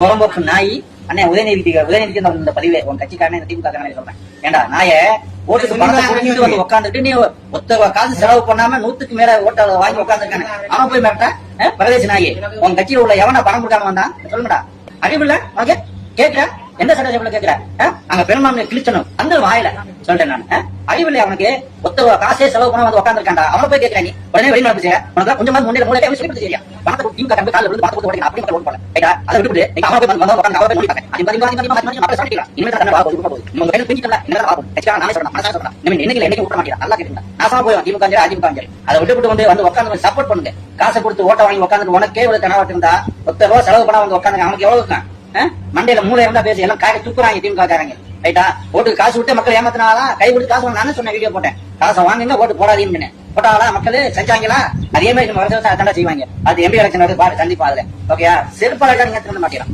புறம்போக்கு நாய் அண்ணே உதயநிதிக்கு இந்த பதிவே உன் கட்சிக்காரனே திமுக சொல்றேன். ஏண்டா நாய ஓட்டுக்கு பணத்தை கொடுத்துட்டு வந்து உட்காந்துட்டு நீ ஒத்த காசு செலவு பண்ணாம 100க்கு மேல ஓட்ட வாங்கி உட்காந்துருக்காங்க. அவன் போய் மேட்டா பிரதேச நாயே உன் கட்சியில உள்ள எவனா பணம் கொடுக்காம வந்தான் சொல்லுங்கடா. அறிவில்ல உனக்கு கேட்கிற எந்த சட்டசபையில கேட்கிற அங்க பெரும்பான்மையை கிழிச்சணும் அந்த வாயில சொல்றேன் நான். அறிவில்லை அவனுக்கு ஒத்த காசே செலவு பண்ண வந்து உட்காந்துருக்காண்டா. அவனை போய் கேட்கிறேன் நீ உடனே வெளிநாட்டு செய்ய உனக்கு கொஞ்சமா முன்னே சொல்லி சரியா பணத்தை திமுக கம்பி கால விழுந்து பணத்தை கொடுத்து அப்படி ஓட்டு போல அதை விட்டு நீங்க அவன் போய் வந்து உட்காந்து அவன் போய் இனிமேல் தான் உங்க கையில் பிஞ்சிக்கல என்ன நானே சொல்றேன் மனசா சொல்றேன் இன்னைக்கு என்னைக்கு விட மாட்டேன் நல்லா கேட்டுங்க. நான் போய் திமுக அதிமுக அதை விட்டு வந்து உட்காந்து சப்போர்ட் பண்ணுங்க. காசை கொடுத்து ஓட்ட வாங்கி உட்காந்து உனக்கே ஒரு கனவாட்டு இருந்தா ₹10 செலவு பண்ண வந்து உட்காந்து அவனுக்கு எவ்வளவு இருக்கான் மண்டையில மூளை இருந்தா பேசி எல்லாம் காய துப்புறாங்க திமுக காரங்க. ரைட்டா ஓட்டுக்கு காசு விட்டு மக்கள் ஏமாத்தினாலா கை கொடுத்து காசு நானே சொன்ன வீடியோ போட்டேன். காசை வாங்கினா ஓட்டு போடாதீங்கன்னு போட்டாங்களா மக்கள் செஞ்சாங்களா அதே மாதிரி வருஷம் அட்டண்டா செய்வாங்க. அது எம்பி எலெக்ஷன் பாரு சந்திப்பா அதுல ஓகேயா செருப்பாளர் நீங்க மாட்டேன்.